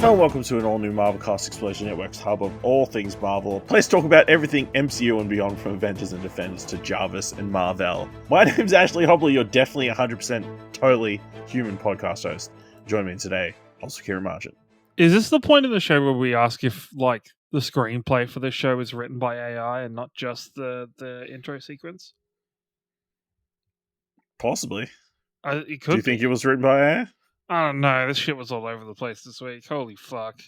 Hello and welcome to an all-new Marvelcast Explosion Network's hub of all things Marvel. A place to talk about everything MCU and beyond, from Avengers and Defenders to Jarvis and Marvel. My name's Ashley Hobley, you're definitely 100% totally human podcast host. Join me today, also Ciaran Margin. Is this the point in the show where we ask if, like, the screenplay for this show is written by AI and not just the intro sequence? Possibly. It could Do you think it was written by AI? I don't know. This shit was all over the place this week. Holy fuck.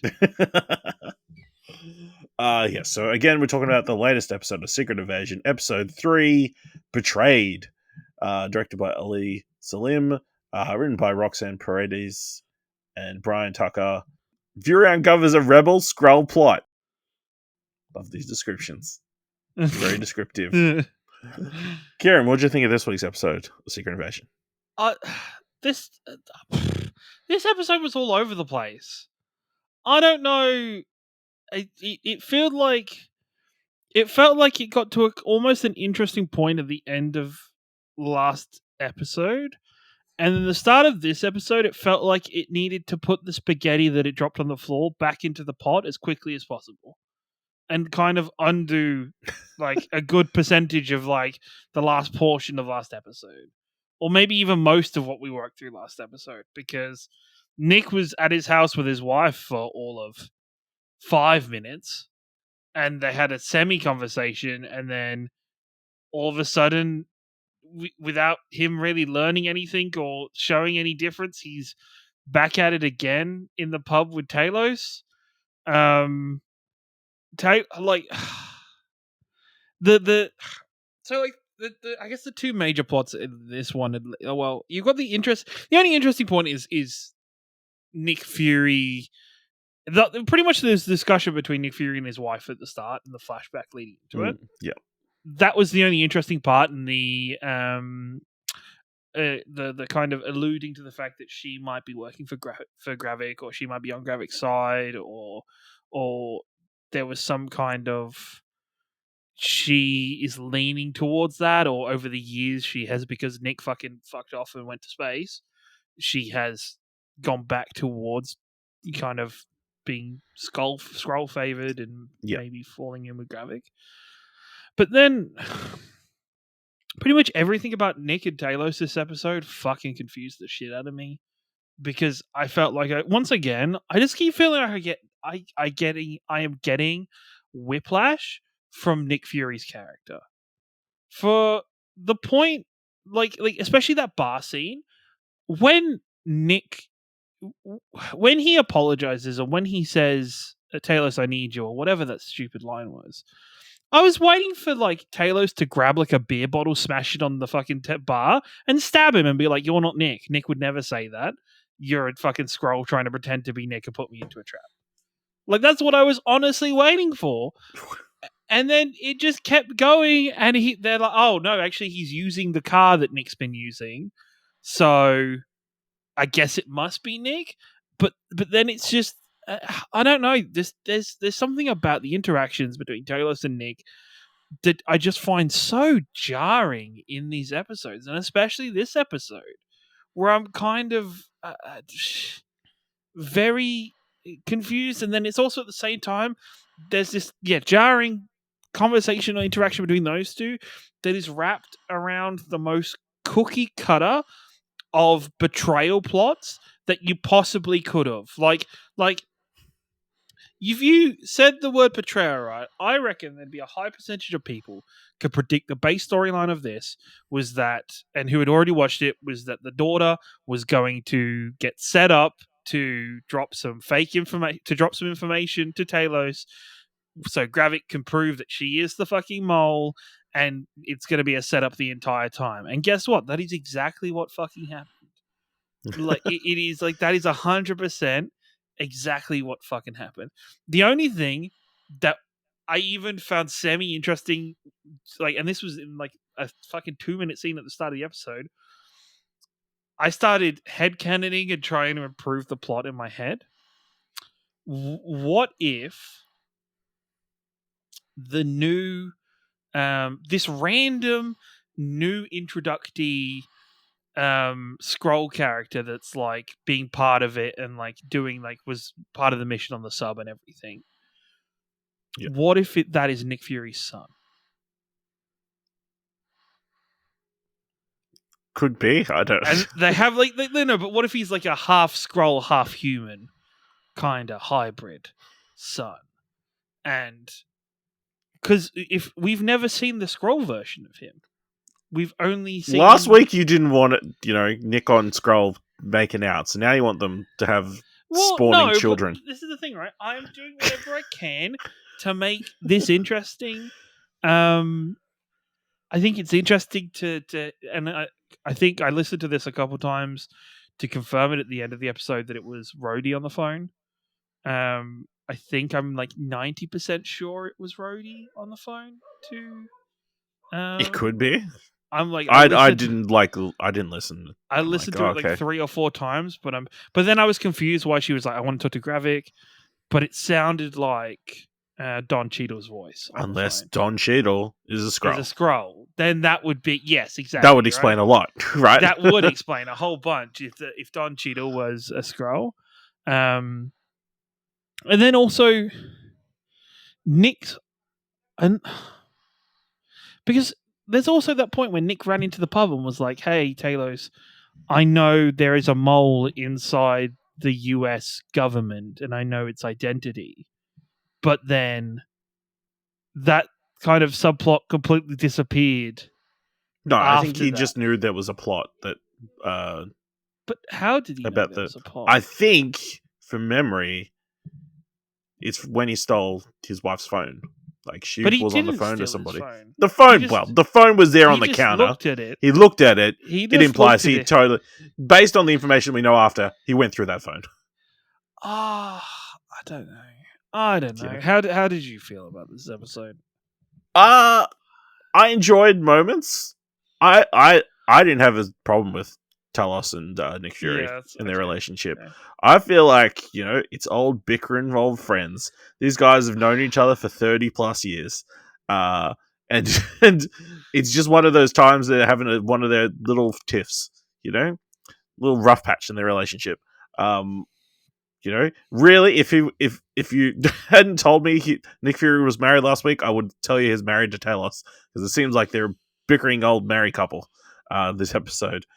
So again, we're talking about the latest episode of Secret Invasion, episode 3, Betrayed, directed by Selim, written by Roxanne Paredes and Brian Tucker. Fury uncovers a rebel Skrull plot. Love these descriptions. Very descriptive. Ciaran, what did you think of this week's episode of Secret Invasion? This episode was all over the place. I don't know. It felt like it got to almost an interesting point at the end of last episode, and then the start of this episode, it felt like it needed to put the spaghetti that it dropped on the floor back into the pot as quickly as possible, and kind of undo like a good percentage of like the last portion of last episode. Or maybe even most of what we worked through last episode, because Nick was at his house with his wife for all of 5 minutes, and they had a semi-conversation, and then all of a sudden, without him really learning anything or showing any difference, he's back at it again in the pub with Talos. I guess the two major plots in this one. Well, you've got the interest. The only interesting point is Nick Fury. Pretty much there's discussion between Nick Fury and his wife at the start and the flashback leading to it. Yeah, that was the only interesting part, and the kind of alluding to the fact that she might be working for Gravik, or she might be on Gravik's side, or there was some kind of. She is leaning towards that, or over the years she has, because Nick fucking fucked off and went to space, she has gone back towards kind of being Skrull favored and maybe falling in with Gravik. But then pretty much everything about Nick and Talos this episode fucking confused the shit out of me, because I felt like once again I just keep feeling like I am getting whiplash from Nick Fury's character. For the point, like especially that bar scene, when he apologizes, or when he says, Talos, I need you, or whatever that stupid line was, I was waiting for like Talos to grab like a beer bottle, smash it on the fucking bar, and stab him and be like, you're not Nick. Nick would never say that. You're a fucking Skrull trying to pretend to be Nick and put me into a trap. Like, that's what I was honestly waiting for. And then it just kept going, and they're like, oh, no, actually, he's using the car that Nick's been using. So I guess it must be Nick. But then it's just, I don't know. There's something about the interactions between Talos and Nick that I just find so jarring in these episodes, and especially this episode, where I'm kind of very confused. And then it's also at the same time, there's this jarring conversational interaction between those two that is wrapped around the most cookie cutter of betrayal plots that you possibly could have. Like if you said the word betrayal, right, I reckon there'd be a high percentage of people could predict the base storyline of this was that, and who had already watched it, was that the daughter was going to get set up to drop some information to Talos, so Gravik can prove that she is the fucking mole, and it's going to be a setup the entire time. And guess what? That is exactly what fucking happened. Like it is like that is 100% exactly what fucking happened. The only thing that I even found semi-interesting, like, and this was in like a fucking 2-minute scene at the start of the episode, I started headcanoning and trying to improve the plot in my head. What if the new, this random new introductee Skrull character that's like being part of it and like doing like was part of the mission on the sub and everything. Yeah. What if that is Nick Fury's son? Could be. I don't. And they have like they know, but what if he's like a half Skrull, half human kind of hybrid son? And because if we've never seen the Skrull version of him, we've only seen Last week you didn't want it, Nick on Skrull making out, so now you want them to have spawning children. But this is the thing, right? I'm doing whatever I can to make this interesting. I think it's interesting to and I think I listened to this a couple times to confirm it at the end of the episode that it was Rhodey on the phone. I think I'm like 90% sure it was Rhodey on the phone too. It could be. I'm like I didn't listen. I listened to it like 3 or 4 times, but then I was confused why she was like, I want to talk to Gravik, but it sounded like Don Cheadle's voice. Unless Don Cheadle is a Skrull. Is a Skrull, then that would be yes, exactly. That would explain a lot, right? That would explain a whole bunch if Don Cheadle was a Skrull. And then also Nick's and because there's also that point when Nick ran into the pub and was like, "Hey, Talos, I know there is a mole inside the US government and I know its identity." But then that kind of subplot completely disappeared. No, I think he just knew there was a plot that But how did he know there was a plot? I think, from memory, it's when he stole his wife's phone. Like she was on the phone to somebody. The phone was there on the counter. Looked at it. He looked at it. It implies he totally, based on the information we know after, he went through that phone. I don't know. Yeah. How did you feel about this episode? I enjoyed moments. I didn't have a problem with Talos and Nick Fury in their relationship. Okay. I feel like, it's old bickering old friends. These guys have known each other for 30 plus years. And it's just one of those times they're having one of their little tiffs, little rough patch in their relationship. Really, if you hadn't told me Nick Fury was married last week, I would tell you he's married to Talos, because it seems like they're a bickering old married couple. This episode,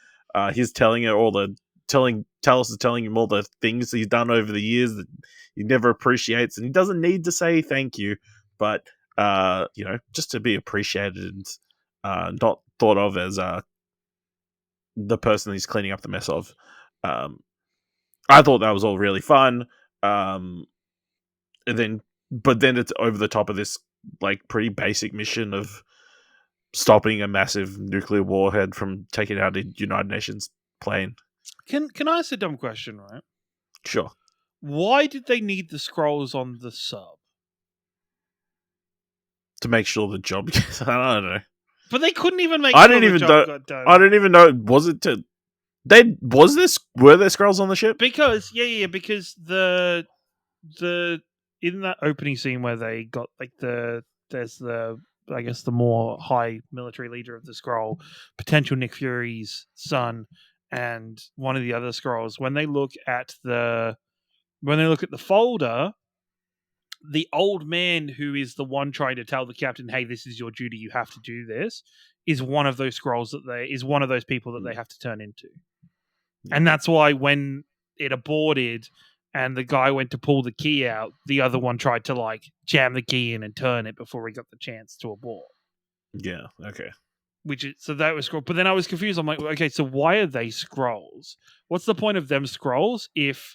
he's telling her Talos is telling him all the things he's done over the years that he never appreciates, and he doesn't need to say thank you, but just to be appreciated and not thought of as the person he's cleaning up the mess of. I thought that was all really fun. But then it's over the top of this like pretty basic mission of stopping a massive nuclear warhead from taking out a United Nations plane. Can I ask a dumb question, right? Sure. Why did they need the Skrulls on the sub? To make sure the job gets... I don't know. But they couldn't even make sure the job got done. I don't even know. Was it to... Were there Skrulls on the ship? Because because the in that opening scene where they got like there's the I guess the more high military leader of the Skrull, potential Nick Fury's son, and one of the other Skrulls. When they look at the folder, the old man who is the one trying to tell the captain, "Hey, this is your duty. You have to do this," is one of those Skrulls is one of those people that they have to turn into. And that's why when it aborted and the guy went to pull the key out, the other one tried to like jam the key in and turn it before he got the chance to abort. Yeah, okay. So that was Skrull. But then I was confused. I'm like, okay, so why are they Skrulls? What's the point of them Skrulls if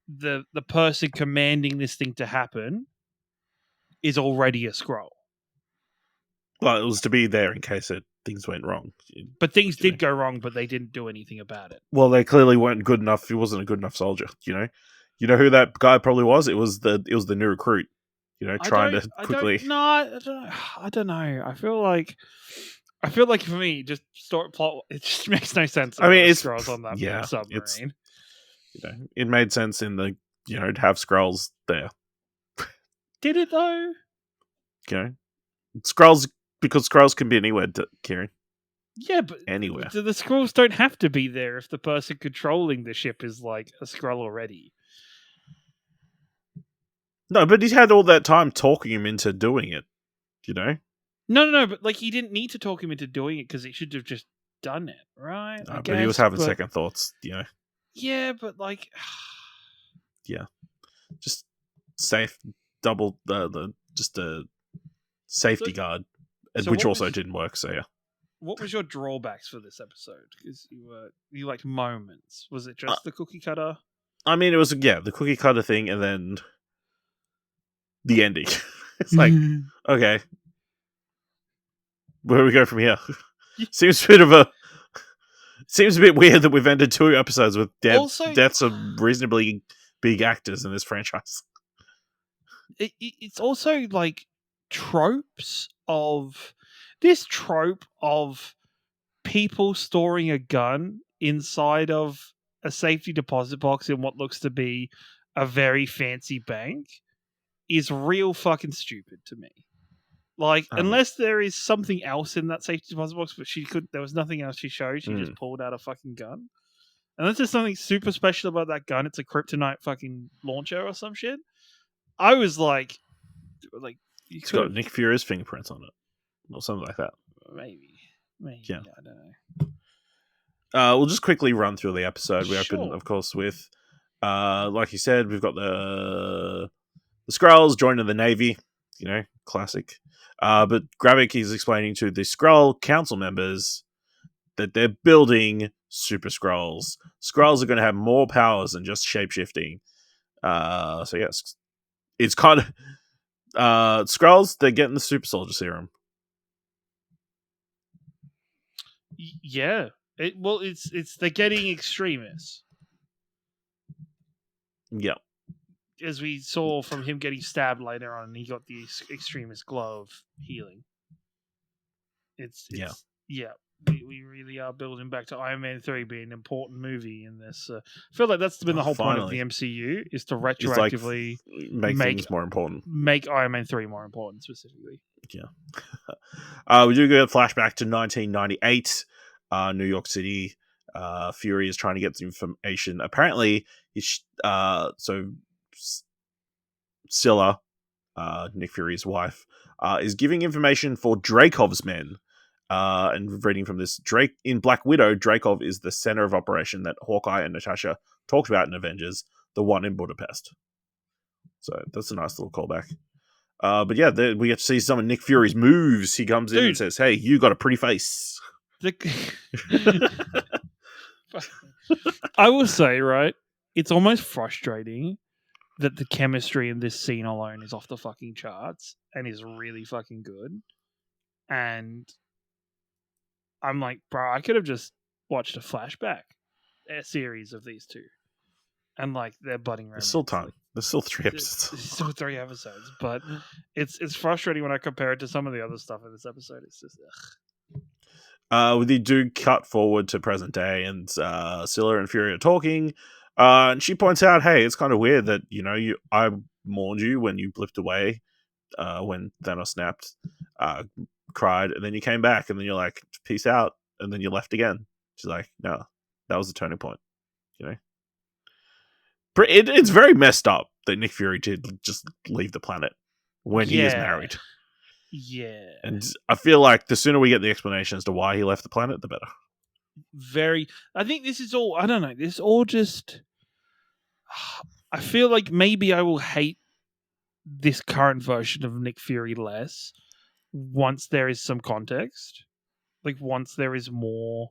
the person commanding this thing to happen is already a Skrull? Well, it was to be there in case things went wrong. But things did go wrong, but they didn't do anything about it. Well, they clearly weren't good enough. He wasn't a good enough soldier. You know who that guy probably was? It was the new recruit. Trying to quickly. I don't know. I feel like for me, just story plot. It just makes no sense. I mean, it's Skrulls on that submarine. It made sense in the to have Skrulls there. Did it though? Skrulls. Because Skrulls can be anywhere, Ciaran. Yeah, but anywhere. the Skrulls don't have to be there if the person controlling the ship is like a Skrull already. No, but he's had all that time talking him into doing it. You know? No, but like he didn't need to talk him into doing it because he should have just done it, right? I But guess, he was having second thoughts. You know? Yeah, but like, Yeah, just safe double just a safety guard, so which what also was- didn't work. So yeah. what was your drawbacks for this episode? Because you liked moments. Was it just the cookie cutter? I mean, it was the cookie cutter thing, and then the ending. It's like, okay, where do we go from here? Seems a bit weird that we've ended 2 episodes with deaths of reasonably big actors in this franchise. It's also like tropes of this trope of people storing a gun inside of a safety deposit box in what looks to be a very fancy bank is real fucking stupid to me. Like, unless there is something else in that safety deposit box, but there was nothing else she showed. She just pulled out a fucking gun. Unless there's something super special about that gun, it's a kryptonite fucking launcher or some shit. I was like, it's got Nick Fury's fingerprints on it, or something like that. Maybe, yeah. I don't know. We'll just quickly run through the episode. We open, of course, with, like you said, we've got the Skrulls joining the Navy. You know, classic. But Gravik is explaining to the Skrull council members that they're building super Skrulls. Skrulls are going to have more powers than just shapeshifting. So yes, it's kind of Skrulls. They're getting the super soldier serum. Yeah. It's they're getting extremists. Yeah. As we saw from him getting stabbed later on, he got the extremist glow of healing. We really are building back to Iron Man 3 being an important movie in this. I feel like that's been the whole point of the MCU, is to retroactively make things more important. Make Iron Man 3 more important, specifically. Yeah. We do get a flashback to 1998, New York City. Fury is trying to get some information. Apparently, so Scylla, Nick Fury's wife, is giving information for Dreykov's men. And reading from this, in Black Widow, Dreykov is the center of operation that Hawkeye and Natasha talked about in Avengers, the one in Budapest. So that's a nice little callback. But yeah, we get to see some of Nick Fury's moves. He comes in and says, "Hey, you got a pretty face." I will say, right, it's almost frustrating that the chemistry in this scene alone is off the fucking charts and is really fucking good. And I'm like, bro, I could have just watched a series of these two. And like, they're budding romance. There's still time. There's still 3 episodes. There's still 3 episodes. But it's frustrating when I compare it to some of the other stuff in this episode. It's just, We do cut forward to present day, and Scylla and Fury are talking. And she points out, hey, it's kind of weird that, I mourned you when you blipped away, when Thanos snapped, cried, and then you came back, and then you're like, peace out, and then you left again. She's like, no, that was the turning point, It's very messed up that Nick Fury did just leave the planet when he is married. Yeah. And I feel like the sooner we get the explanation as to why he left the planet, the better. I think this is all, I don't know, this all just, I feel like maybe I will hate this current version of Nick Fury less once there is some context. Like, once there is more.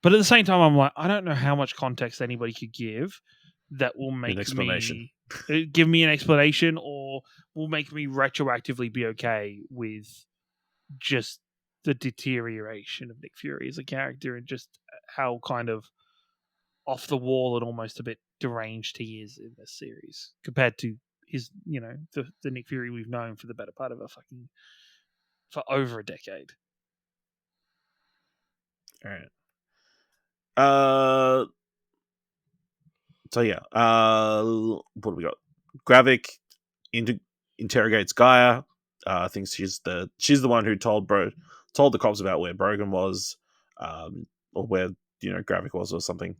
But at the same time, I'm like, I don't know how much context anybody could give that will make give me an explanation, or will make me retroactively be okay with just the deterioration of Nick Fury as a character and just how kind of off the wall and almost a bit deranged he is in this series compared to his, the Nick Fury we've known for the better part of for over a decade. All right. So yeah, what do we got? Gravik interrogates Gaia. Thinks she's the one who told the cops about where Brogan was. or where Gravik was or something.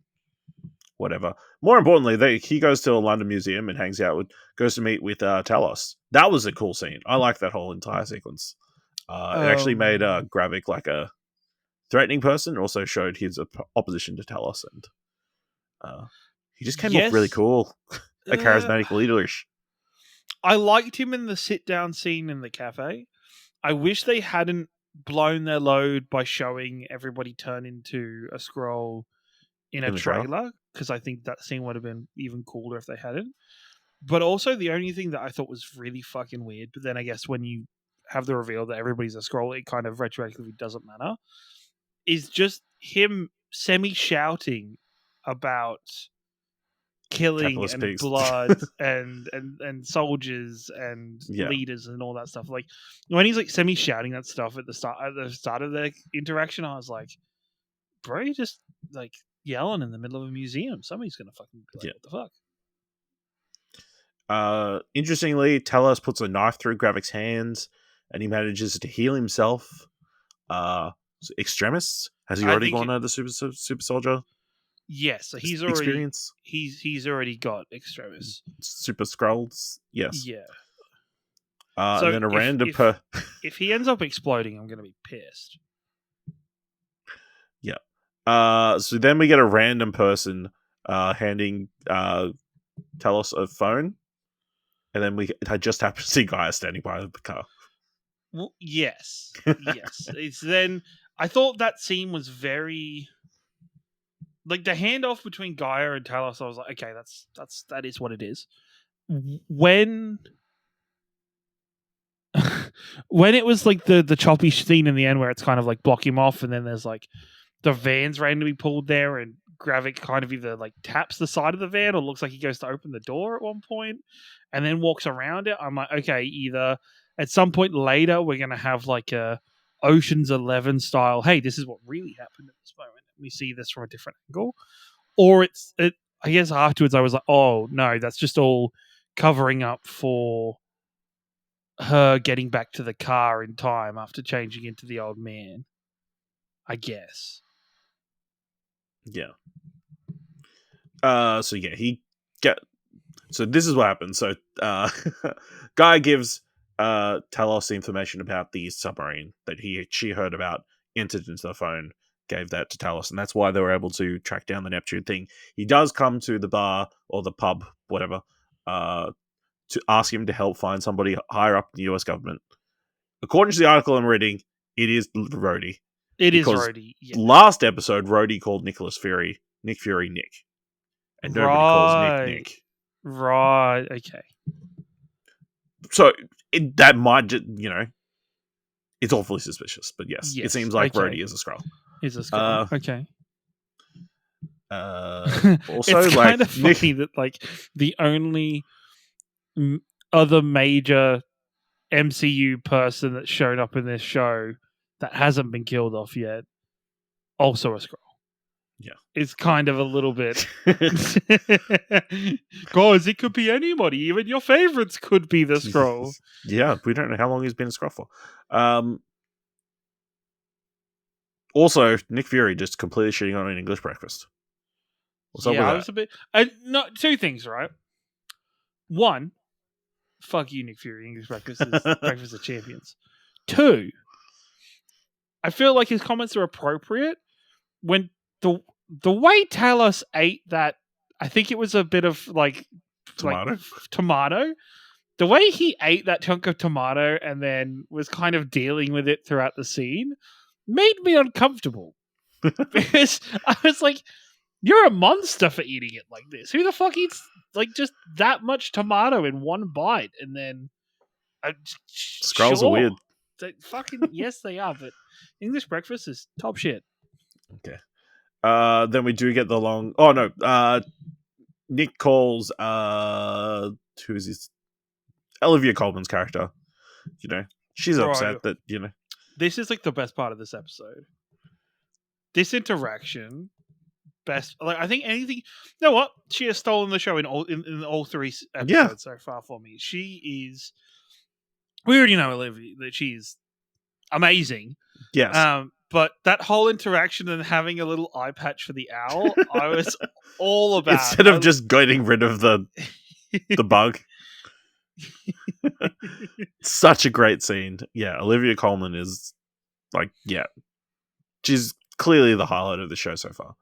Whatever. More importantly, he goes to a London museum and goes to meet with Talos. That was a cool scene. I like that whole entire sequence. It actually made Gravik like a threatening person. Also showed his opposition to Talos, and he just came off really cool, a charismatic leaderish. I liked him in the sit-down scene in the cafe. I wish they hadn't blown their load by showing everybody turn into a Skrull in a trailer, because I think that scene would have been even cooler if they hadn't. But also, the only thing that I thought was really fucking weird, but then I guess when you have the reveal that everybody's a Skrull, it kind of retroactively doesn't matter, is just him semi-shouting about killing Capitalist and pigs. blood and soldiers and leaders and all that stuff. Like, when he's like semi-shouting that stuff at the start of the interaction, I was like, bro, you just like yelling in the middle of a museum. Somebody's gonna fucking be like, what the fuck? Interestingly, Talos puts a knife through Gravik's hands, and he manages to heal himself. Extremis, has he already gone out the super soldier? Yes, so he's already got Extremis. Super Skrulls, yes. Yeah. So and then if he ends up exploding, I'm gonna be pissed. Yeah. So then we get a random person handing Talos a phone, and then I just happen to see Gaia standing by the car. Well, yes. It's then I thought that scene was very like the handoff between Gaia and Talos. I was like, okay, that is what it is. When it was like the choppy scene in the end where it's kind of like block him off, and then there's like the van's randomly pulled there, and Gravik kind of either like taps the side of the van or looks like he goes to open the door at one point and then walks around it. I'm like, okay, either at some point later we're going to have like a Ocean's 11 style, hey, this is what really happened at this moment, and we see this from a different angle. Or I guess afterwards I was like, oh no, that's just all covering up for her getting back to the car in time after changing into the old man, I guess. Yeah. So this is what happens. So Guy gives Talos the information about the submarine that she heard about, entered into the phone, gave that to Talos, and that's why they were able to track down the Neptune thing. He does come to the bar or the pub, whatever, to ask him to help find somebody higher up in the US government. According to the article I'm reading, it is Rhodey. It is Rhodey. Yeah. Last episode, Rhodey called Nick Fury, Nick. And nobody calls Nick. Right, okay. So, that might just, it's awfully suspicious. But yes, it seems like Rhodey is a Skrull. Is a Skrull, okay. Also, it's kind of funny that, like, the only other major MCU person that's shown up in this show that hasn't been killed off yet, also a Skrull. Yeah. It's kind of a little bit... Guys, it could be anybody. Even your favorites could be the Skrull. Yeah, we don't know how long he's been a Skrull for. Also, Nick Fury just completely shitting on an English breakfast. What's up with that? I was a bit... two things, right? One, fuck you, Nick Fury. English breakfast is breakfast of champions. Two, I feel like his comments are appropriate when the way Talos ate that, I think it was a bit of like tomato. The way he ate that chunk of tomato and then was kind of dealing with it throughout the scene made me uncomfortable. Because I was like, you're a monster for eating it like this. Who the fuck eats like just that much tomato in one bite? And then Skrulls are weird. Yes, they are, but English breakfast is top shit. Okay. Then we do get the long... Oh, no. Nick calls... who is this? Olivia Colman's character. She's upset that, This is like the best part of this episode. This interaction... Best, like I think anything. You know what? She has stolen the show in all three episodes so far for me. She is. We already know Olivia that she's amazing. Yes. But that whole interaction and having a little eye patch for the owl, I was all about. Instead of just getting rid of the bug. Such a great scene. Yeah, Olivia Colman is she's clearly the highlight of the show so far.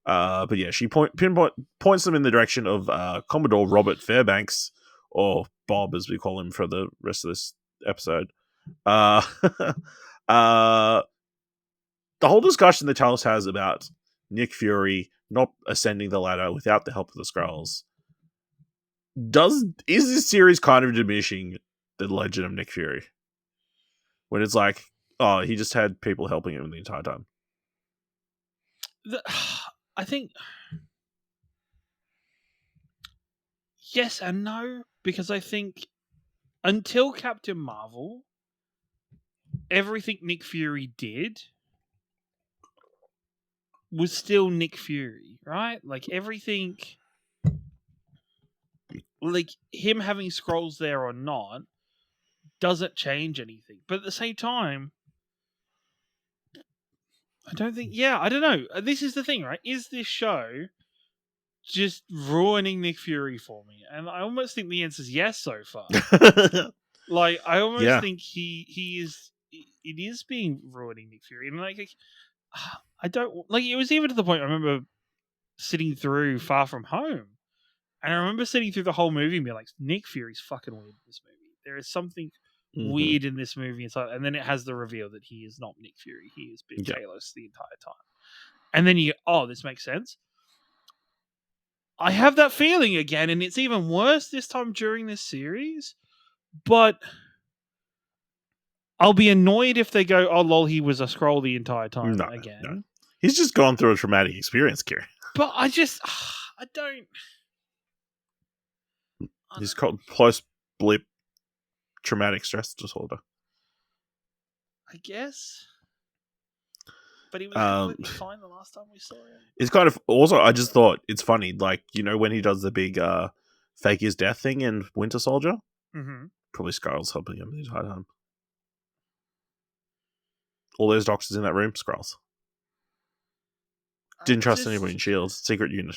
But yeah, she points them in the direction of Commodore Robert Fairbanks, or Bob as we call him for the rest of this episode. The whole discussion that Talos has about Nick Fury not ascending the ladder without the help of the Skrulls is this series kind of diminishing the legend of Nick Fury? When it's like, oh, he just had people helping him the entire time. I think yes and no, because I think until Captain Marvel, everything Nick Fury did was still Nick Fury, right? Like everything, like him having Skrulls there or not doesn't change anything. But at the same time, I don't know. This is the thing, right? Is this show just ruining Nick Fury for me? And I almost think the answer is yes so far. Like, I almost think he is. It is being ruining Nick Fury, and like I don't like. It was even to the point I remember sitting through Far From Home, and I remember sitting through the whole movie and being like, Nick Fury's fucking weird in this movie. There is something weird in this movie, and then it has the reveal that he is not Nick Fury. He has been Talos the entire time, and then you go, this makes sense. I have that feeling again, and it's even worse this time during this series. But I'll be annoyed if they go, oh lol, he was a Skrull the entire time again. No. He's just gone through a traumatic experience, Kieran. But I don't. He's called post-blip traumatic stress disorder. I guess. But he was completely fine the last time we saw him. It's kind of... Also, I just thought it's funny, like, you know, when he does the big fake his death thing in Winter Soldier? Mm-hmm. Probably Skrulls helping him the entire time. All those doctors in that room, Skrulls. Didn't trust anybody in S.H.I.E.L.D. Secret unit.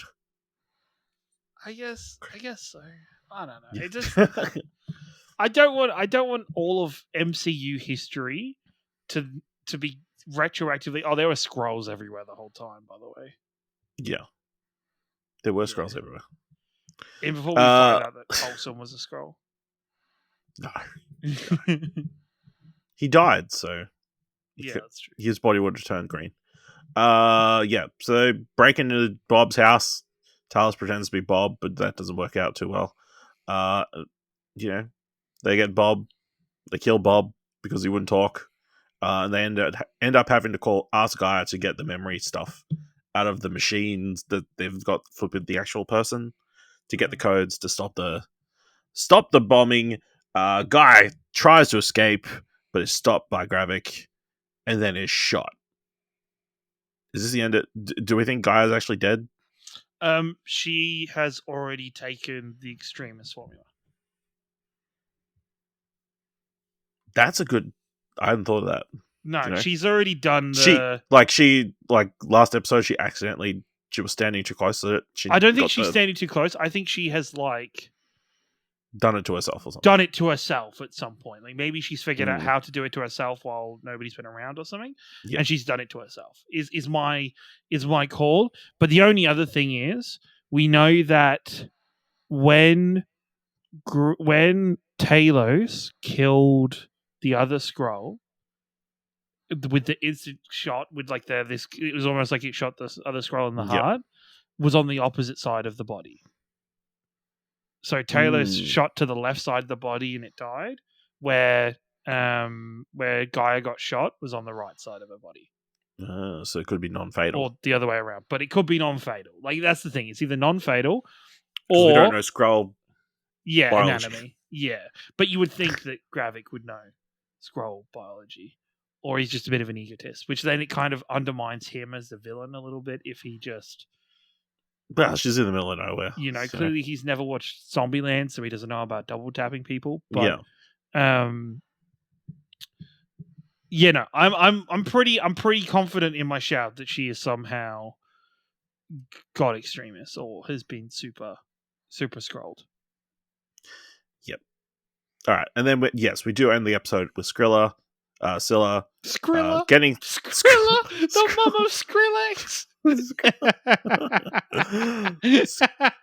I guess so. I don't know. Yeah. It just... I don't want all of MCU history to be retroactively... Oh, there were Skrulls everywhere the whole time, by the way. Yeah. There were Skrulls everywhere. Even before we find out that Colson was a Skrull. No. He died, so... Yeah, that's true. His body would have turned green. So they break into Bob's house. Talos pretends to be Bob, but that doesn't work out too well. They get Bob. They kill Bob because he wouldn't talk. And they end up having to ask Gaia to get the memory stuff out of the machines that they've got flipped the actual person to get the codes to stop the bombing. Guy tries to escape, but is stopped by Gravik, and then is shot. Is this the end? Do we think Gaia's actually dead? She has already taken the extremist formula. That's a good... I hadn't thought of that. No, she's already done the... She last episode, she was standing too close to it. I don't think she's standing too close. I think she has, done it to herself or something. Done it to herself at some point. Like, maybe she's figured out how to do it to herself while nobody's been around or something. Yeah. And she's done it to herself. Is my call. But the only other thing is, we know that when Talos killed the other Skrull with the instant shot, with it was almost like it shot the other Skrull in the heart, was on the opposite side of the body. So Talos shot to the left side of the body and it died, where Gaia got shot was on the right side of her body. So it could be non-fatal. Or the other way around. But it could be non-fatal. Like, that's the thing. It's either non-fatal or... we don't know Skrull biology. Anatomy. Yeah. But you would think that Gravik would know Skrull biology. Or he's just a bit of an egotist, which then it kind of undermines him as the villain a little bit if he just... Well, she's in the middle of nowhere. Clearly he's never watched Zombieland, so he doesn't know about double tapping people. But, Yeah, no, I'm pretty confident in my shout that she is somehow god extremist or has been super scrolled. All right, and then we do end the episode with Scylla, Skrilla, getting Skrilla, the mum of Skrillex.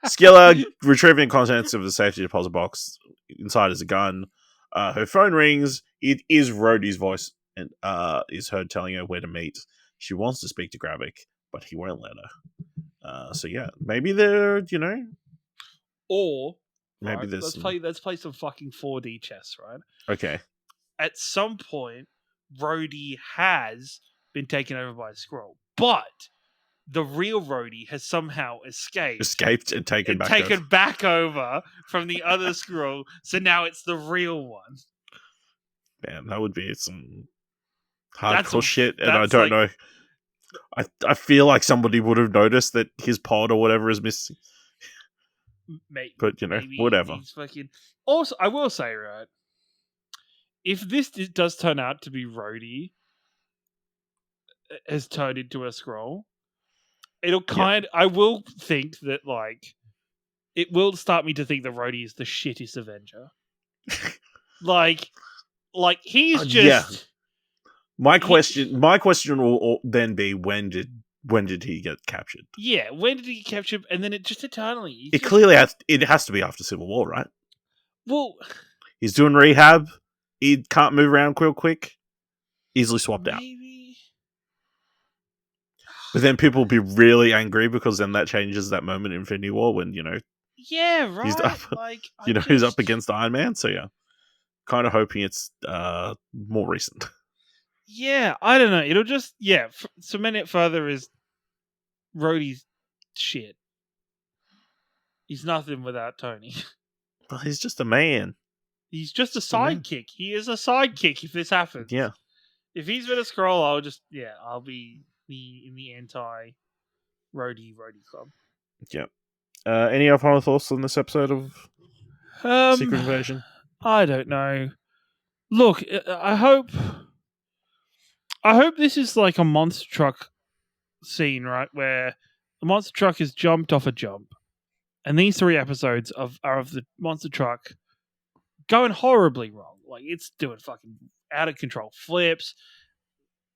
Scylla retrieving contents of the safety deposit box. Inside is a gun. Her phone rings. It is Rhodey's voice, and is heard telling her where to meet. She wants to speak to Gravik, but he won't let her. So yeah, maybe they're or maybe right, there's let's play some fucking 4D chess, right? Okay. At some point, Rhodey has been taken over by a Skrull, but the real Rhodey has somehow escaped and taken back over from the other Skrull, so now it's the real one. Man, that would be some hardcore shit, and I don't know. I feel like somebody would have noticed that his pod or whatever is missing. But whatever. Also, I will say, right, if this does turn out to be Rhodey has turned into a Skrull, it'll I will think that it will start me to think that Rhodey is the shittest Avenger. like he's just. Yeah. My question will then be when did he get captured? Yeah, when did he get captured? And then it just eternally. Clearly has to be after Civil War, right? Well, he's doing rehab. He can't move around real quick. Easily swapped out. But then people will be really angry because then that changes that moment in Infinity War when yeah, right. He's up, he's up against Iron Man. So yeah, kind of hoping it's more recent. Yeah, I don't know. It'll just cement it further is Rhodey's shit. He's nothing without Tony. Well, he's just a man. He's just a sidekick. He is a sidekick if this happens. Yeah. If he's been a Skrull, I'll be in the anti Rhodey club. Yeah. Any other final thoughts on this episode of Secret Invasion? I don't know. Look, I hope this is like a monster truck scene, right? Where the monster truck has jumped off a jump. And these 3 episodes are of the monster truck going horribly wrong. Like, it's doing fucking out of control flips.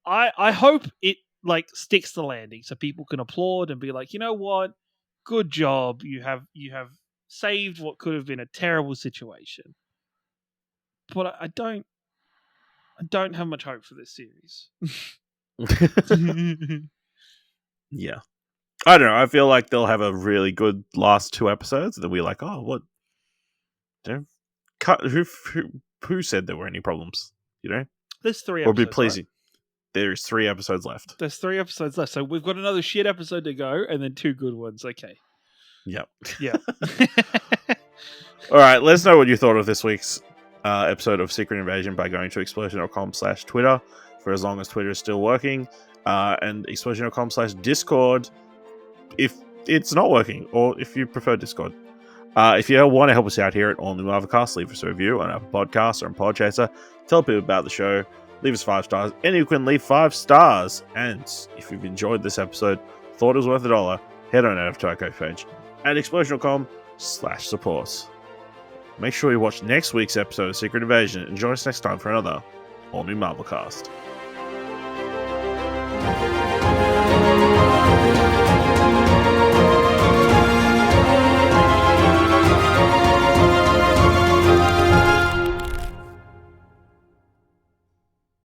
I hope it, sticks the landing so people can applaud and be like, you know what? Good job. You have saved what could have been a terrible situation. But I don't have much hope for this series. Yeah. I don't know. I feel like they'll have a really good last 2 episodes, and then we're like, oh, what? Who said there were any problems? There's 3 episodes. Or be pleasing. Right? There's 3 episodes left. There's 3 episodes left. So we've got another shit episode to go, and then 2 good ones. Okay. Yep. Yeah. All right. Let us know what you thought of this week's episode of Secret Invasion by going to explosion.com/Twitter for as long as Twitter is still working, and explosion.com/Discord if it's not working, or if you prefer Discord. If you want to help us out here at All New Marvelcast, leave us a review on our podcast or on Podchaser. Tell people about the show. Leave us 5 stars, and you can leave 5 stars. And if you've enjoyed this episode, thought it was worth $1, head on over to our page at explosion.com/support. Make sure you watch next week's episode of Secret Invasion and join us next time for another All New Marvelcast.